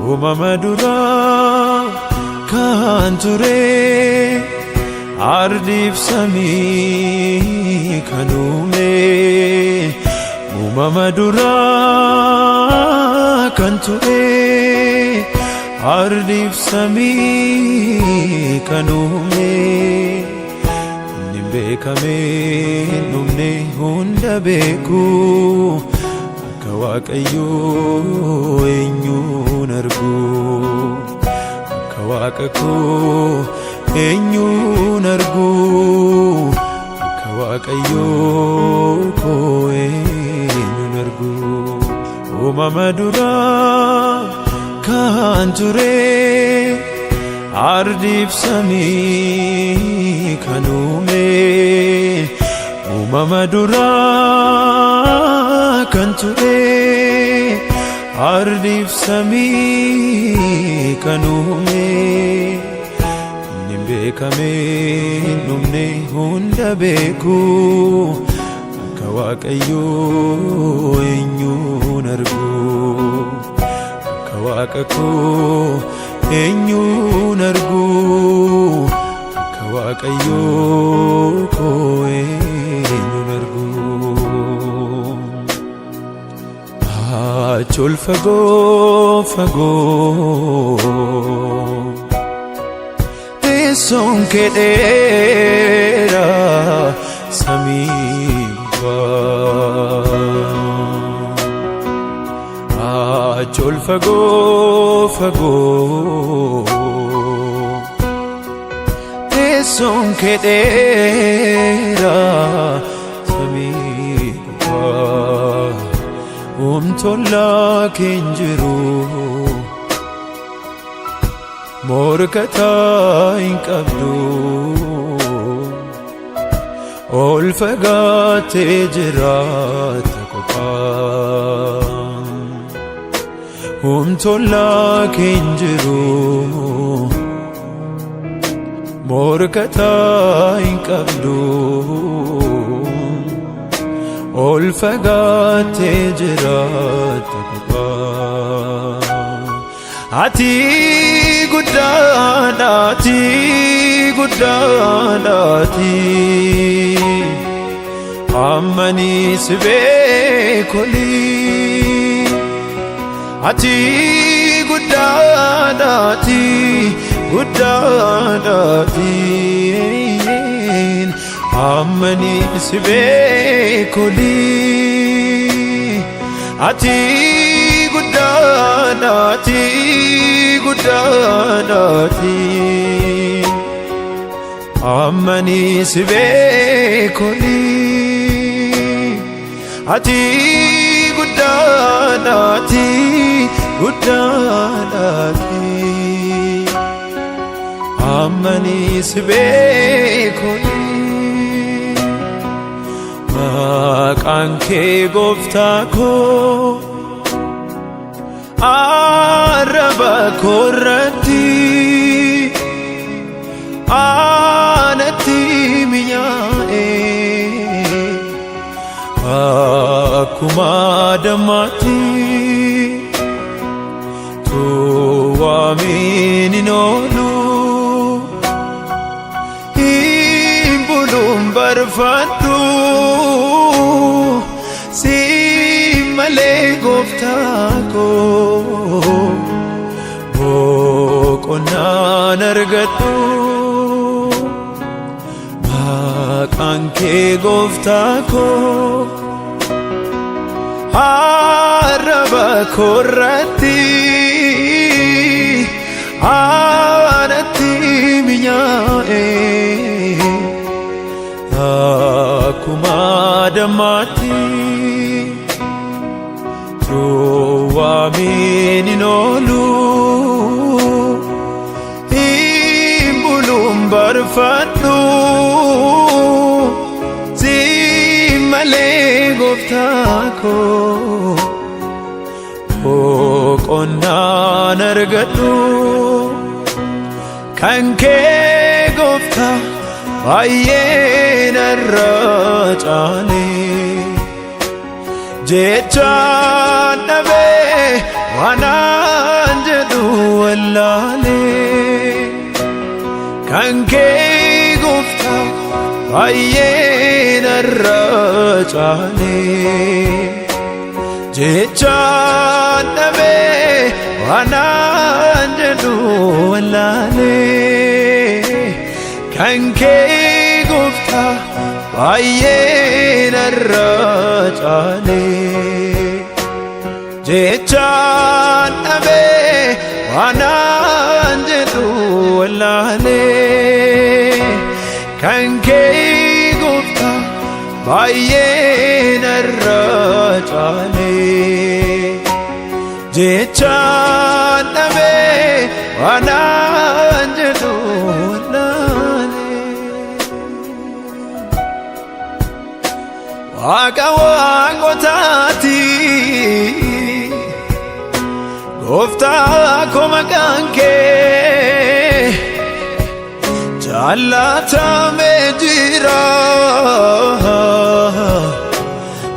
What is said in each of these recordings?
uumama duraa kan ture ardiif samii kan uume uumama duraa kan ture ardiif samii kan uume beekame numne hunda beeku akka Waaqayyo eenyuun argu akka Waaqa koo eenyuun argu akka Waaqayyo koo eenyuun argu uumama duraa kan ture ardiif samii kan uume uumama duraa kan ture ardiif samii kan uume inni beekame numne hunda beeku akka Waaqayyo eenyuun argu akka Waaqa koo eenyuun argu akka Waaqayyo koo eenyuun argu achol fagoo teessoon kee dheeraa samii gubbaa achol fagoo teessoon kee dheeraa samii gubbaa tollaa kee hin jiru morkataa hin qabdu ol fagaatee jiraata kophaa tollaa kee hin jiru morkataa hin qabdu ol fagaatee jiraata kophaa ati guddaadhaati ammanii si beekoli ati guddaadhaati ammanii si beekoli ati guddaadhaati ammanii si beekoli ati guddaadhaati ammanii si beekoli maqaan kee gooftaa koo arraba koorratti aanatti mi'aaye akkuma dammaatti tuwaamiin hin oolu hin buluun barbaaddu si malee gooftaa koo boqonnaan argadhu maqaan kee gooftaa koo arraba koorratti aanatti mi'aaye akkuma dammaatti tuwaamiin hin oolu hin buluun barbaadhu si malee gooftaa koo boqonnaan argadhu kan kee gooftaa baay'ee narra caale jechaan dhabee waanaan jedhu baay'een irra caale jechaan dhabee waanaan jedhu wallaalee kan kee Gooftaa baay'een irra caale jechaan dhabee waanaan jedhu wallaalee kan kee Gooftaa baay'een irra caale jechaan dhabee waanaan jedhu wallaalee Waaqa waaqotaati Gooftaa koo maqaan kee jaallatamee jira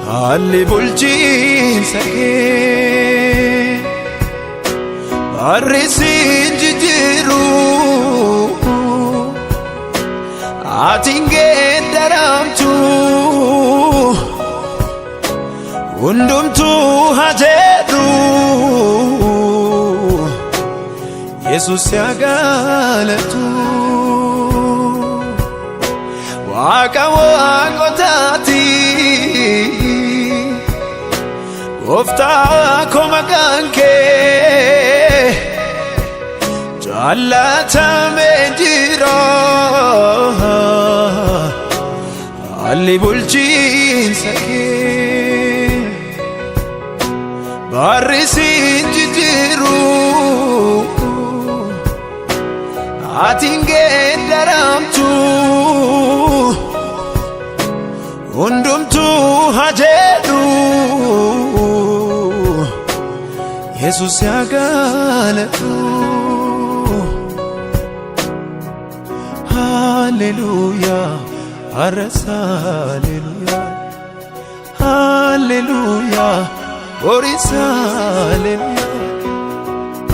haalli bulchiinsa kee barri siin jijjiiru ati hin geeddaramtu hundumtuu haa jedhu Yesus yaa galatu Waaqa waaqotaati Gooftaa koo maqaan kee jaallatamee jira haalli bulchiinsa kee barri siin jijjiiru ati hin geeddaramtu hundumtuu haa jedhu Yesus yaa galatu Hallelujah har'as Hallelujah Hallelujah boris Hallelujah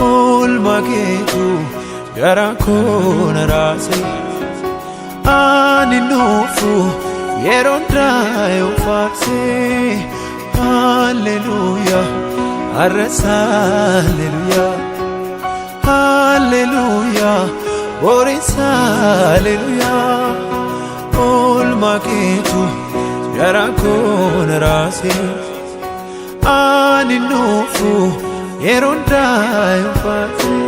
oolmaa keetu garaa koo na raase ani nuufu yeroon daayoo faarsee Hallelujah har'as Hallelujah Hallelujah boris Hallelujah oolmaa keetu garaa koo na raase ani nuufu yeroon daayoo faarsee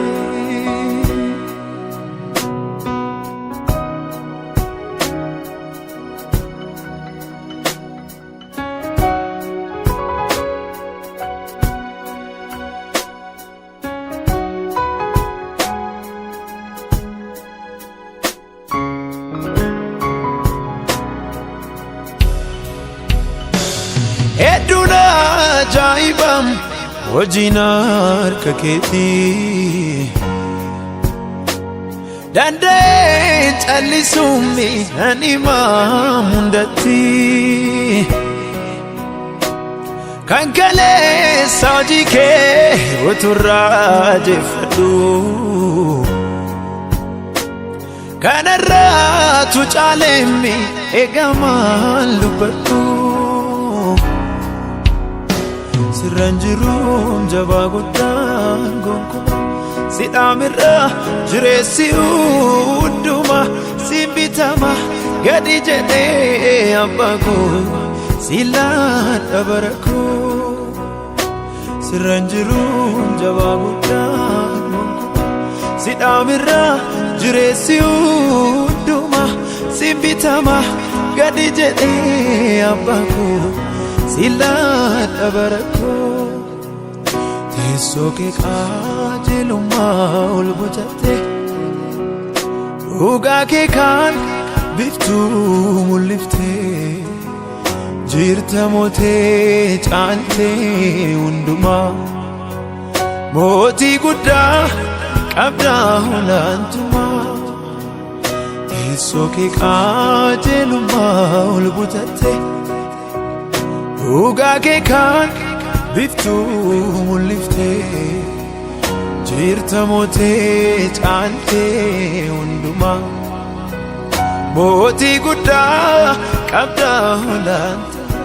Hedduudha ajaa'ibam hojiin harka keetii danda'ee callisuumi ani himaa hundatti kan kaleessa hojii kee uturraa jeffadhu kanarraatu caaleemmi eegamaan dubbadhu sirraan jiruun jabaa guddaan gonkumaa sidhaamirra jireessi hunduma siin bitama gadi jedhee abbaa koo silaadha bara koo sirraan jiruun jabaa guddaan gonkumaa sidhaamirra jireessi hunduma siin bitama gadi jedhee abbaa koo silaadha bara koo teessoo kee qajeelummaa ol buufatte dhugaa kee kan biftuu mul'iftee jirta mootee caaltee hundumaa mootii guddaa qabdaa olaantummaa teessoo kee qajeelummaa ol buufatte dhugaa kee kan biftuu mul'iftee jirta mootee caaltee hundumaa Mooti guddaa qabda olaantummaa.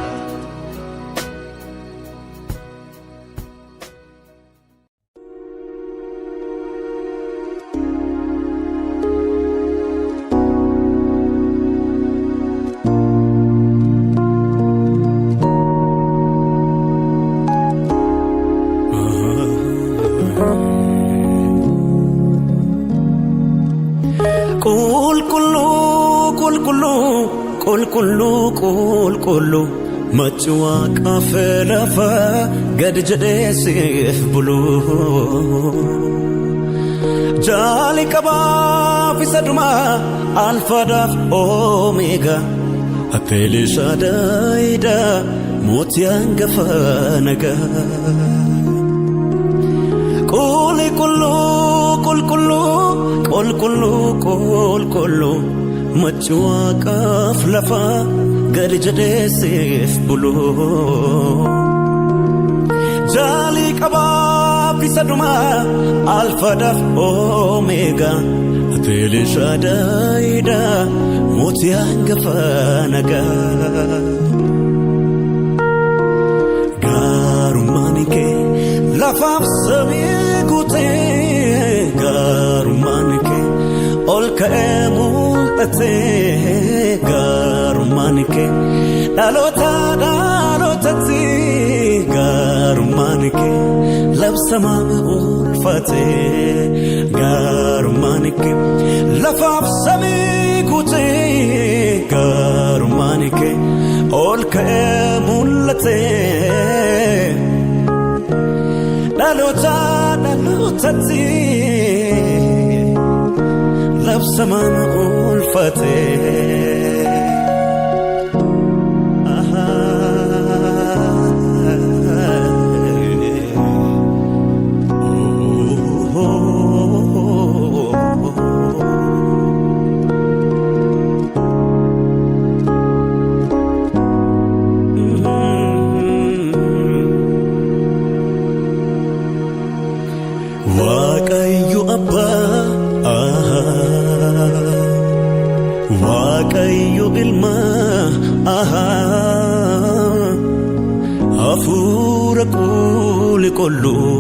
Qulqullu machi waaqa lafa gad jedheesiif bulu jaali qabaaf isa dhumaa alfaadhaaf oomeega Atteelee shaadaayida mootii hangafa nagaa qulqullu machi waaqaaf lafa gad jedheesiif bulu jaali qabaaf isa dhumaa alfaadhaaf oomeega Atteelee shaadaayida mootii hangafa nagaa gaarummaan kee lafaaf samii guutee gaarummaan kee ol ka'ee mul'atee gaarummaan kee dhalootatti gaarummaan kee labsamaa ulfaatee gaarummaan kee lafaaf samii guutee gaarummaan kee ol ka'ee mul'atee dhalootatti labsamaan ulfaatee. Waaqayyo Abbaa Waaqayyo Ilma Hafuura Qulqulluu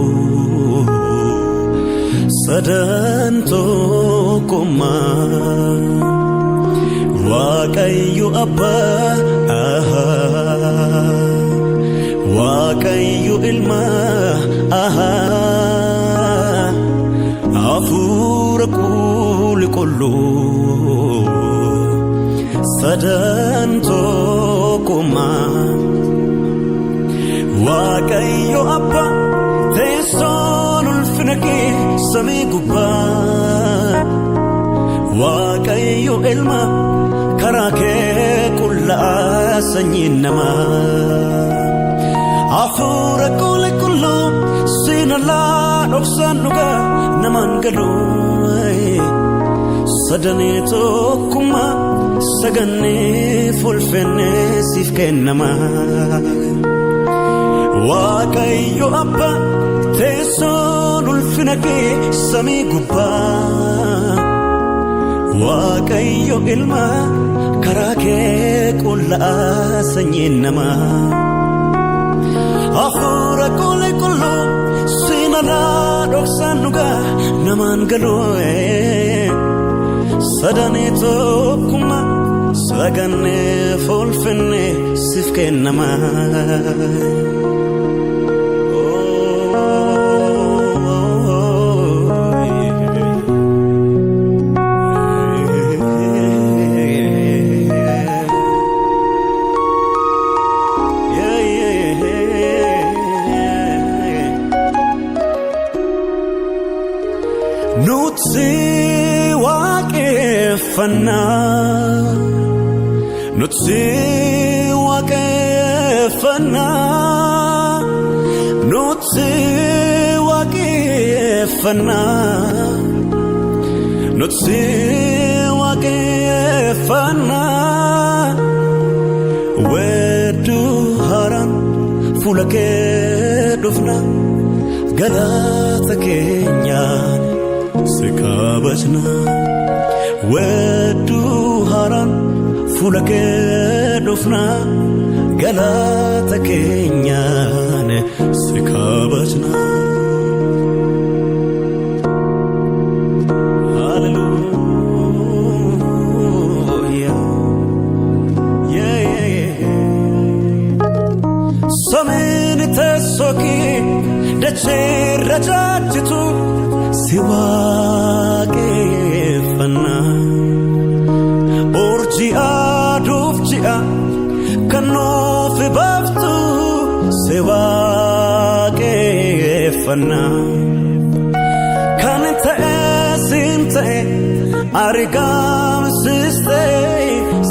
Sadan tokkummaa Waaqayyo Abbaa Waaqayyo Ilma Hafuura Qulqulluu Sadan tokkummaa Waaqayyo Abbaa teessoon ulfina kee samii gubbaa Waaqayyo Ilma karaa kee qullaa sanyii namaa Hafuura Qulqulluu siinalaa dhoksaan dhugaa namaan galuu sadanee tokkummaa sagannee fulfennee siif kennamaa Waaqayyo Abbaa teessoon ulfina kee samii gubbaa Waaqayyo Ilma karaa kee qullaa sanyii namaa Hafuura Qulqulluu siinalaa dhoksaan dhugaa namaan galuu sadanee tokkummaa sagannee fulfennee siif kennamaa Nuti waaqeffannaa Nuti waaqeffannaa Nuti waaqeffannaa Nuti waaqeffannaa Wedduu haaraan fuula kee dhufna galata keenyaan si kabajna Wedduu haaraan fuula kee dhufna galata keenyaan si kabajna. Samini tesoki dachee rajaajitu si waaqeffanna. Urjii aduuf ji'a kan nuuf baaftu si waaqeffanna. Kan ta'e siin ta'e argamsiiste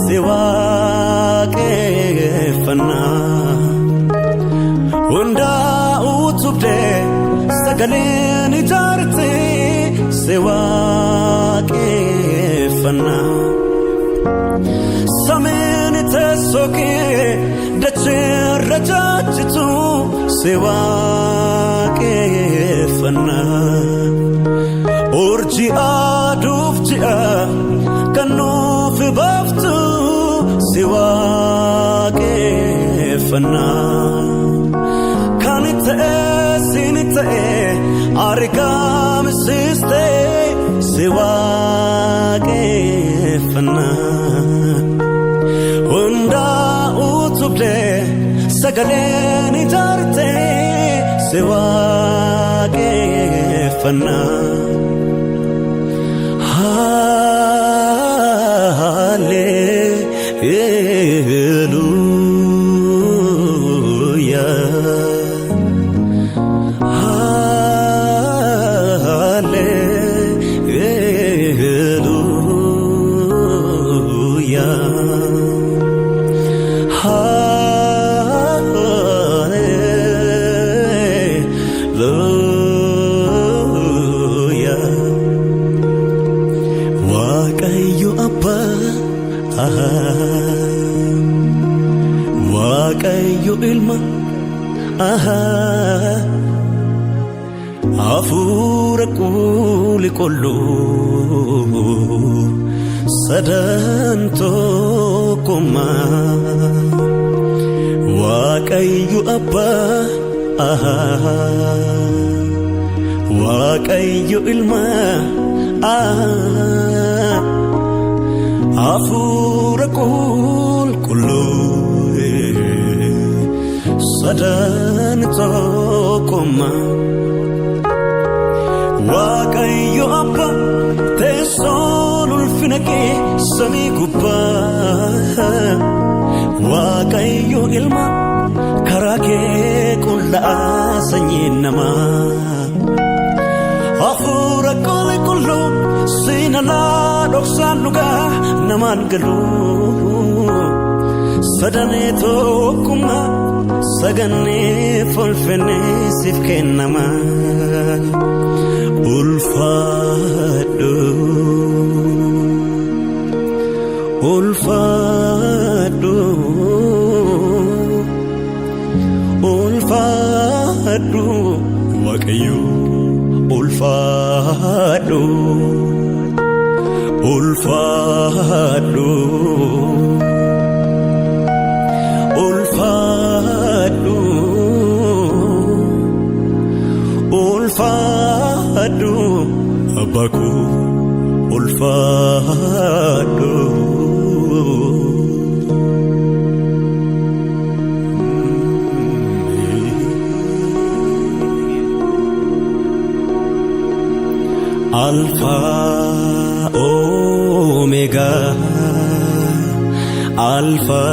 si waaqeffanna. Hunda utubde sagaleen ijaarte si waaqeffanna. Samini tesoki dachee rajaajitu si waaqeffanna. Urjii aduuf ji'a kan nuuf baaftu si waaqeffanna. Kan ta'e siin ta'e argamsiiste si waaqeffanna. Hunda utubde sagaleen ijaarte si waaqeffanna. Waaqayyo ilma hafuura qulqulluu sadan tokkummaa. Waaqayyo abbaa Waaqayyo ilma hafuura qulqulluu sadan tokkummaa. Waaqayyo abbaa teessoon ulfina kee samii gubbaa. Waaqayyo ilma karaa kee qullaa sanyii namaa. Hafuura qulqulluu siinalaa dhoksaan dhugaa namaan galuu. Sadanee tokkummaa sagannee fulfinnee siif kennama. Ulfaadhu ulfaadhu ulfaadhu Waaqayyo ulfaadhu ulfaadhu ulfaadhu ulfaadhu abbaku ulfaadhu. Alpha Omega Alpha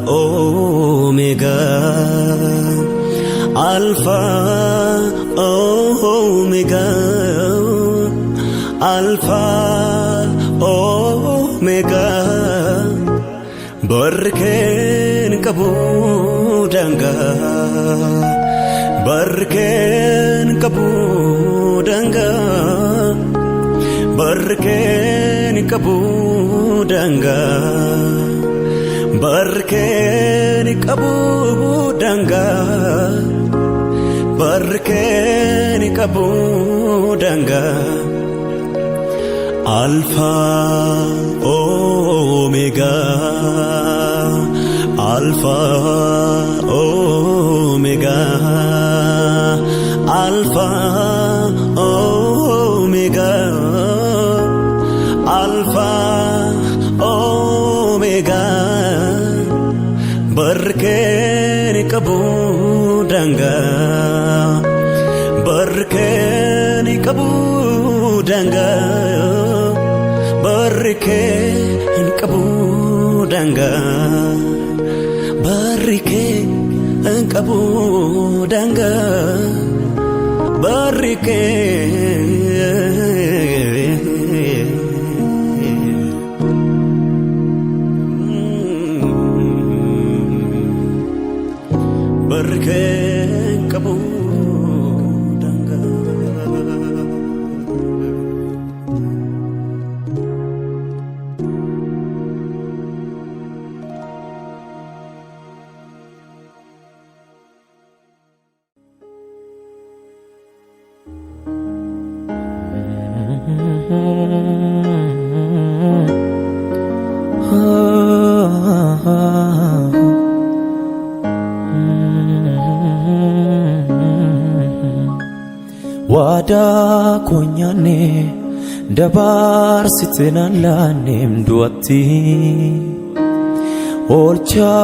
Omega Alpha Omega Alpha Omega Barken kabudanga Barken kabudanga Barken kabudanga Barken kabudanga Barken kabudanga Alpha Omega, Alpha Omega, Alpha Omega, Alpha Omega. Barken kabudanga, barken kabudanga, barken kabudanga, barken kabudanga, barken. Barken kabudanga. Wada konyane dabar sitena lanem duati olcha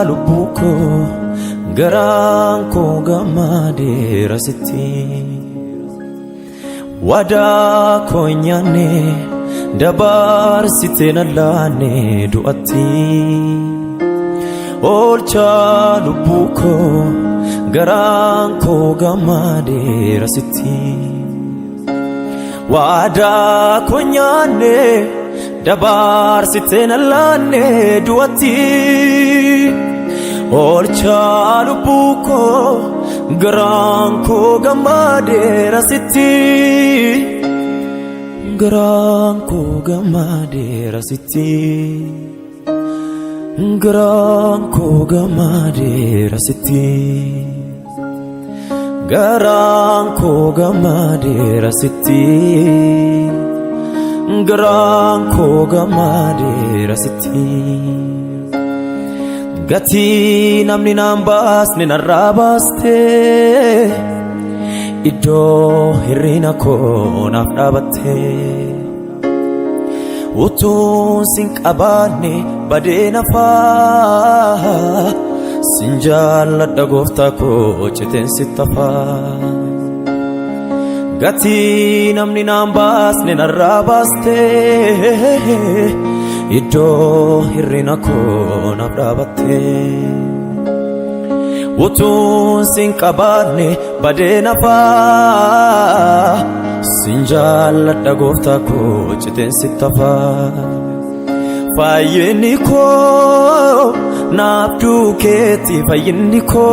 lubuko garanko gamade rasiti. Wada konyane dabar sitena lane duati olcha lubuko garanko gamade rasiti. Wada konyane dabar sitena lane duati olcha lubuko garanko gamade rasiti. Garanko gamade rasiti. Garanko gamade rasiti. Garanko gamade rasiti. Garanko gamade rasiti. Gati namni nambas ni narabaste ido hirina ko nafdabate utun sinkabane badena fa sinjala dagofta ko cheten sitafa. Gati namni nambas ni narabaste ido hirina ko nafdabate utun sinkabane badena fa sinjala dagofta ko cheten sitafa. Fayini ko nabdu keti fayini ko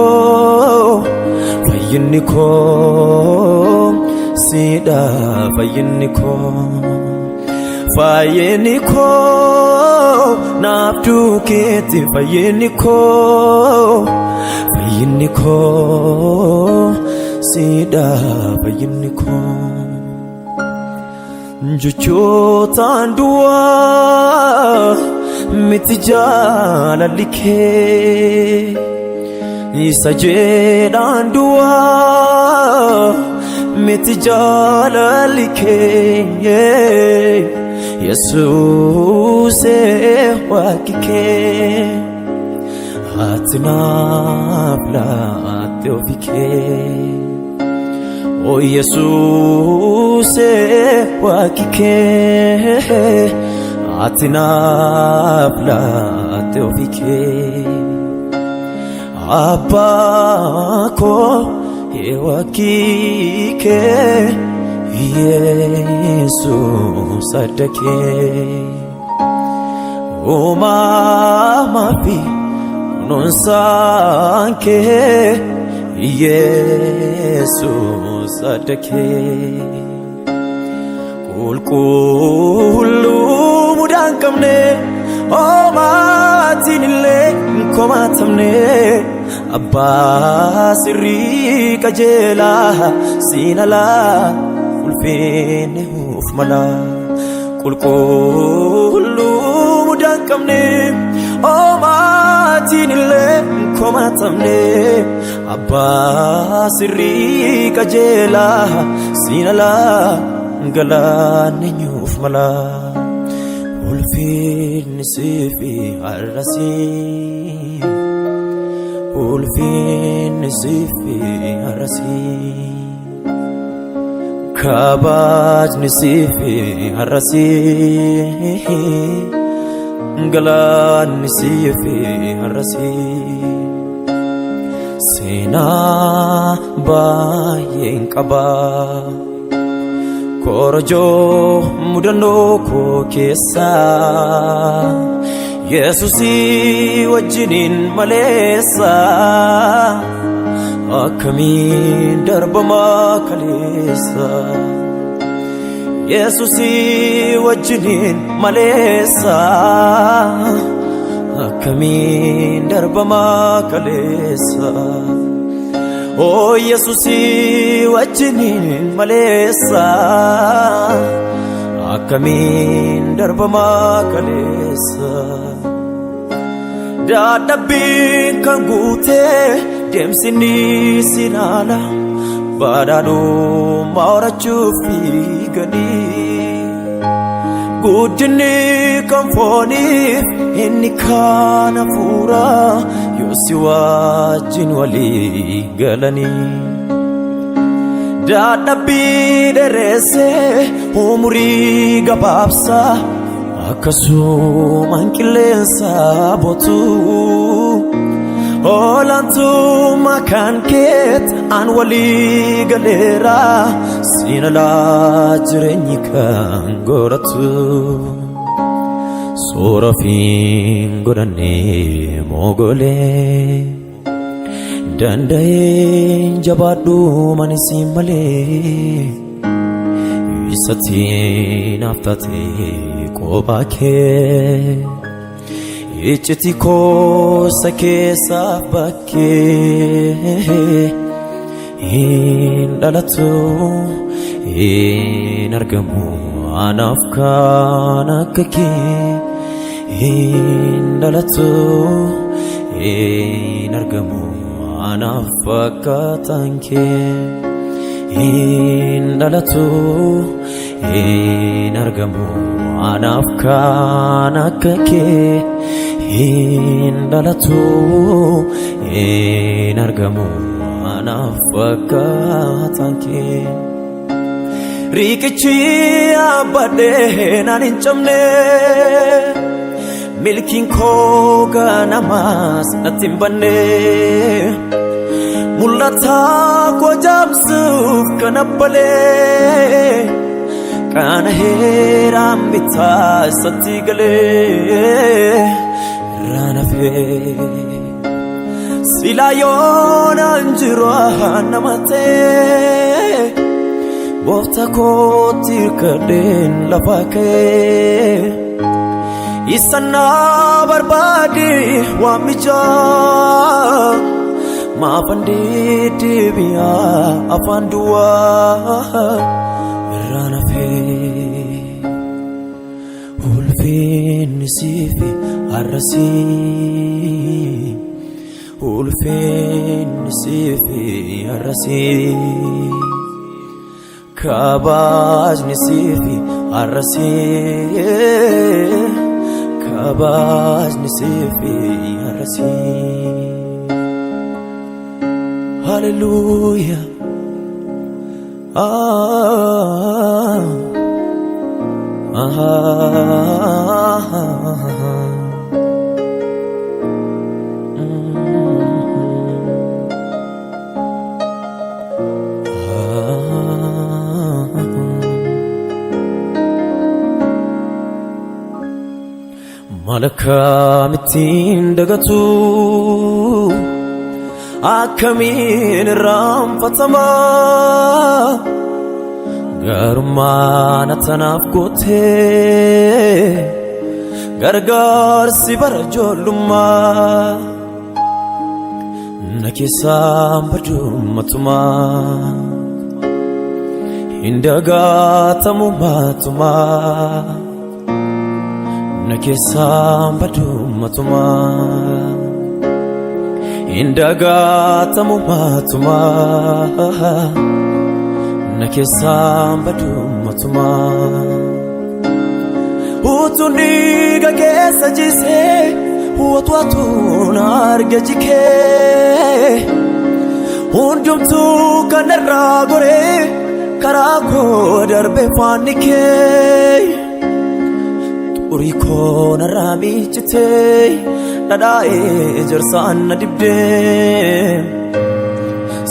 sida fayini ko fayini ko nabdu keti fayini ko sida fayini ko. Juchotan dua mitijala like isajedan dua mitijala like Jesus wakike hatna bla teofike. Oh Jesus wakike atina bla teofike. Abba ko wakike Jesus adake. Oh mama fi non sanke Jesus adake. Kulkulu mudan kamne oh matinile komatamne abba sirri kajela sinala ulfene ufmala qulqulluu mudaan qabne omaatiin illee komaatamne abbaa sirrii qajeelaa siin alaa galaanni nyuuf mala ulfinni siifi har'asii ulfinni siifi har'asii kabajni siifi har'asii galaanni siifi har'asii seenaa baay'een qabaa korojoo mudannoo koo keessaa Yesuusii wajjiniin maleessa akkamiin darbamaa kaleessa Yesuusii wajjiniin maleessa akkamiin darbamaa kaleessa Oh Yesuusii wajjiniin maleessa akkamiin darbamaa kaleessa dadhabbiin kan guutee deemsinni sinaala badhaadhummaa horachuuf fiiganii guddinni kan fooniif inni kaan hafuuraa yoo si wajjin walii galanii dadhabbii dheeressee umurii gabaabsaa akkasumaan qilleensa botu olaantummaa kan keet aan walii galeera siin alaa jireenyi kan godhatu soora fiin godhannee moogolee danda'een jabaadhuu manisiin malee isatiin haftatee kophaa kee iccitii koosa keessaaf bakkee hin dhalatu hin argamu anaaf kan akka kee hin dhalatu hin argamu anaaf fakkaatan kee hin dhalatu hin argamu anaaf kan akka kee hin dhalatu hin argamu anaaf fakkaatan kee riqichi abbadhee naan hin cabne milkiin koo ganamaas natti hin banne mul'ataa koo jaamsuuf kan abbalee kana heeraan bitaa isatti galee ranafee silaa yoonaan jiru namatee gooftaa kootti hirkadheen lafa kee isannaa barbaade waamichaa maafan deebi'aa afaan duwwaa ranafee ulfinni siifi har'asii ulfinni siifi har'asii kabajni siifi har'asii kabajni siifi har'asii hallelujah malakaamittiin dagatu akkamiin irraanfatama garummaan atanaaf gootee gargaarsi bara ijoollummaa na keessaan badumatumaa hin dagaatamu maatumaa Nakesam badum matuma Indagatamu matuma Nakesam badum matuma Utuni gagesa jise Uwatu nargajike Undum tu kanarra gore Karako darbe fanike Uriko narami chite Nadae jarsan nadibde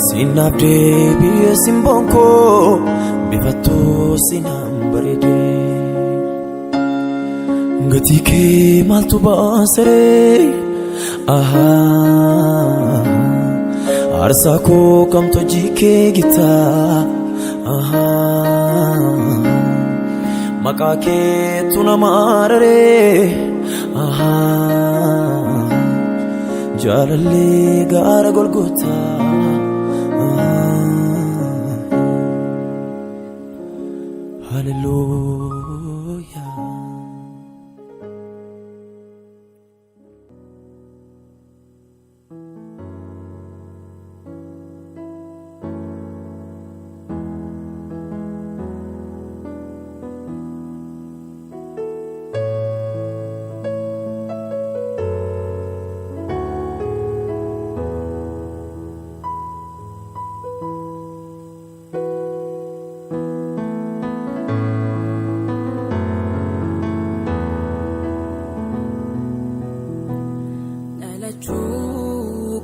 Sinabde biye simbonko Bifatu sinambarede Gatike maltu basare Aha Arsako kam to jike gita Aha Makake tunamarare Aha Jalalle gara golgota Hallelujah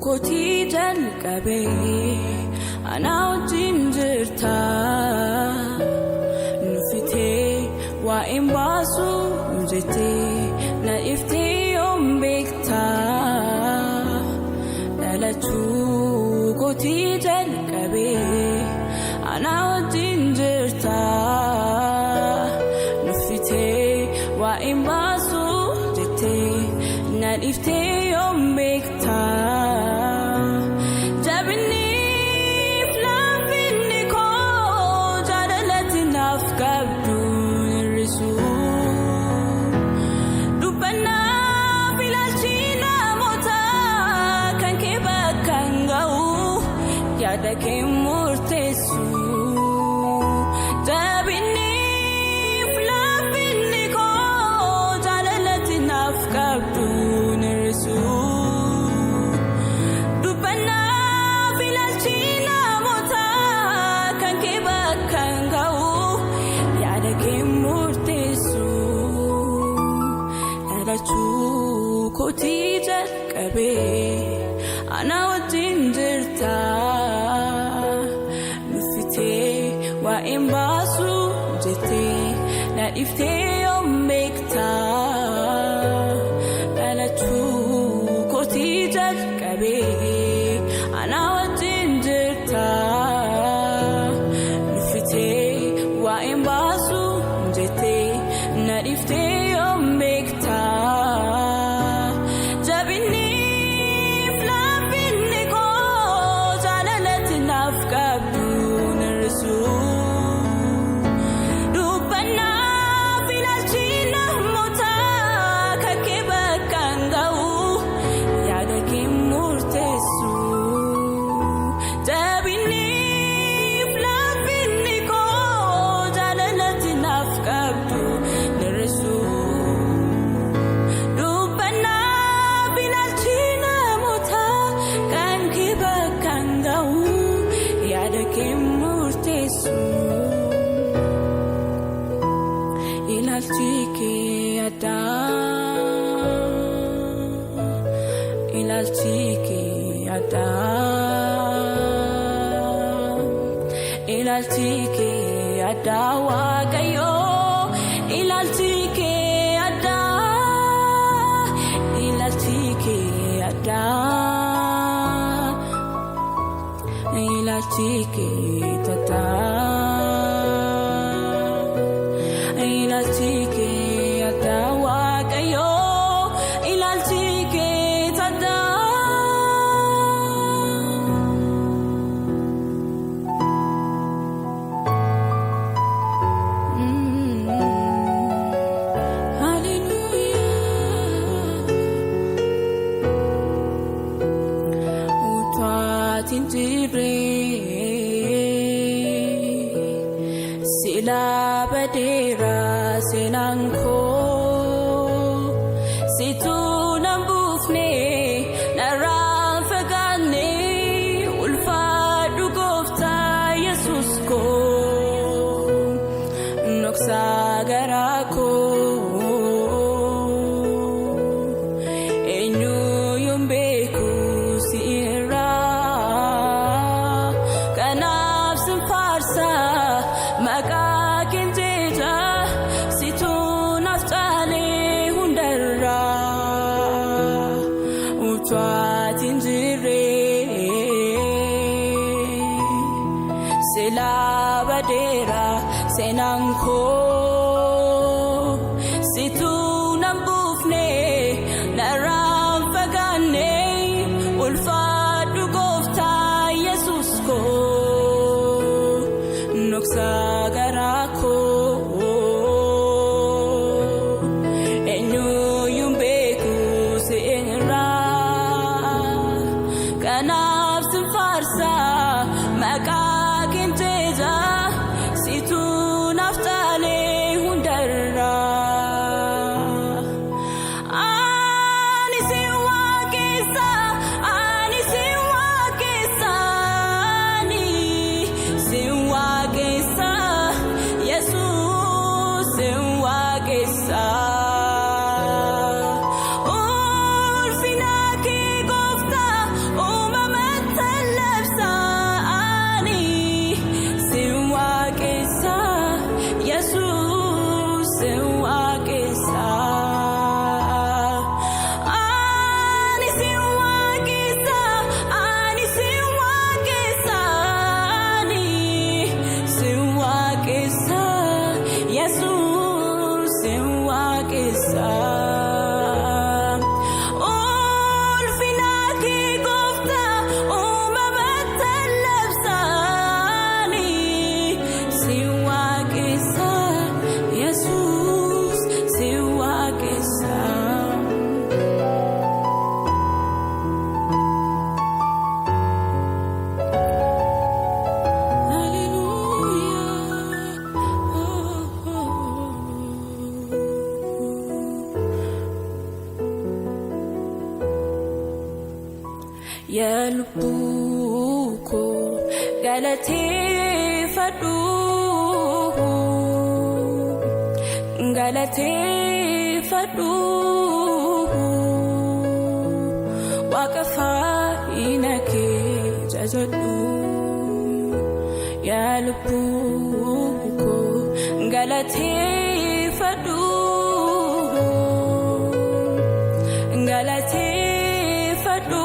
Koti jalqabe anaa jinjirta nufite waa'een baasu jette na iftee yoom beekta dhalachuu koti jalqabe anaa jinjirta nufite waa'een baasu jette na iftee yoom beekta Yadake murtesu Dabini flafini ko Jalalati nafkabdu nirsu Dubana filachina mota Kanke bakangau Yadake murtesu Yadachu koti jalqabe Ana wajinjirta Waa'een baasu jette na iftee yoom beekta dhalachuu koti jalqabe anaa wajjin jirta nufitee waa'een baasu jette na iftee yoom beekta jabinni flaafinni koo jaalalatti naaf qabdu nirsu Ilalchike ada Ilalchike ada wagayo Ilalchike ada Ilalchike ada Ilalchike tada Ilalchike ada wagayo Ilalchike tada Hallelujah badeera seenaan koo situu nan buufne narraan fagaanne ulfaadhu gooftaa Yesuus koo noksaa garaa koo eenyuun beeku si irraa kanaaf sin faarsa maqaa keetii situu naaf caalee hundarraa utwaatiin jiree silaa badeera seenaan koo situu nan buufne narraan fagaanne ulfaadhu gooftaa Yesuus koo noksaa garaa koo eenyuun beeku si irraa kanaaf sin faarsa maqaa keetii situu naaf caalee hundarraa ani si waaqessa ani si waaqessa ani si waaqessa Yesuus si waaqessa ulfina kee gooftaa uumamatti labsa ani si waaqessa Yesuus si waaqessa ani si waaqessa ani si waaqessa ani si waaqessa Yesuus si waaqessa ulfina kee gooftaa uumamatti labsa ani si waaqessa Yesuus si waaqessa yaa lubbuu koo galateeffadhu galateeffadhu waaqa fayyina kee jajadhu yaa lubbuu koo galateeffadhu galateeffadhu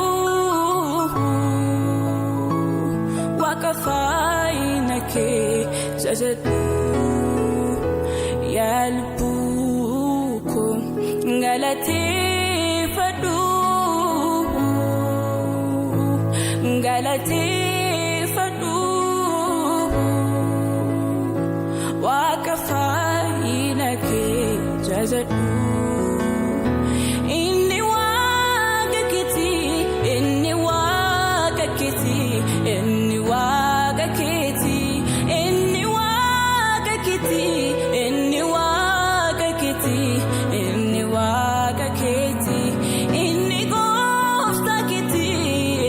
waaqa fayyina kee jajadhu yaa lubbuu koo galateeffadhu galateeffadhu waaqa fayyina kee jajadhu inni waaqa keetii inni waaqa keetii inni waaqa keetii inni waaqa keetii inni waaqa keetii inni waaqa keetii inni gooftaa keetii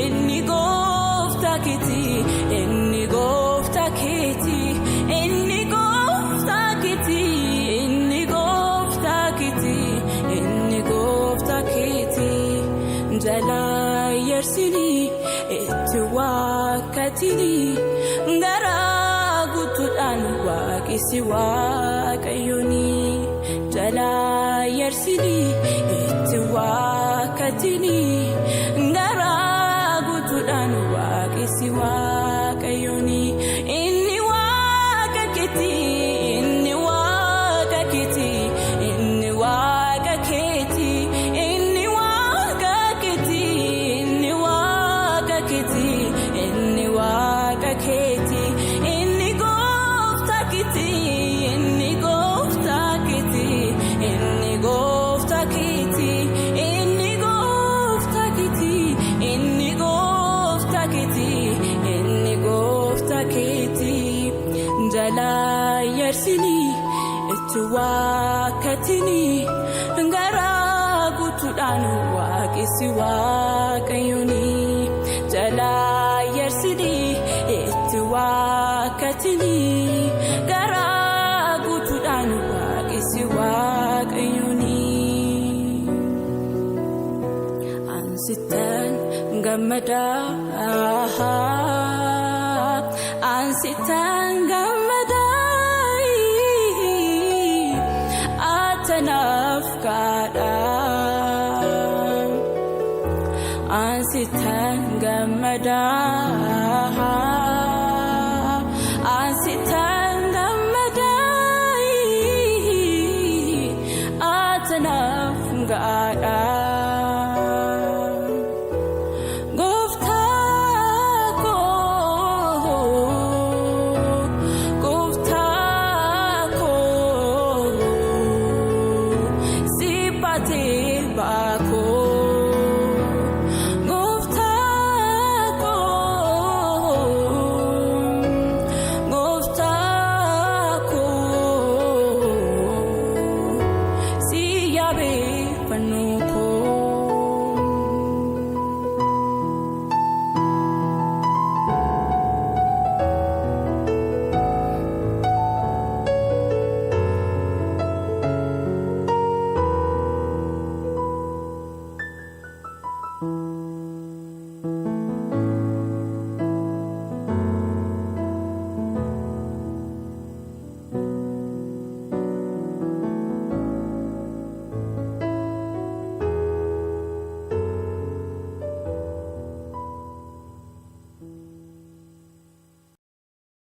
inni gooftaa keetii inni gooftaa keetii inni gooftaa keetii inni gooftaa keetii inni gooftaa keetii jalaa yarsini itti wakkatini garaa guutuudhaan waaqessi waaqayyooni jalaa yarsini itti wakkatini garaa guutuudhaan waaqessi waaqayyooni inni waaqa keetii inni waaqa keetii inni waaqa keetii inni waaqa keetii inni waaqa keetii inni waaqa keetii inni gooftaa keetii inni gooftaa keetii inni gooftaa keetii inni gooftaa wakatini ngara gutudan waqisi waqayuni jala yersidi wakatini ngara gutudan waqisi waqayuni ansitan gamada ansitan gamada atanafkada ansitan gamada ansitan gamada atanafkada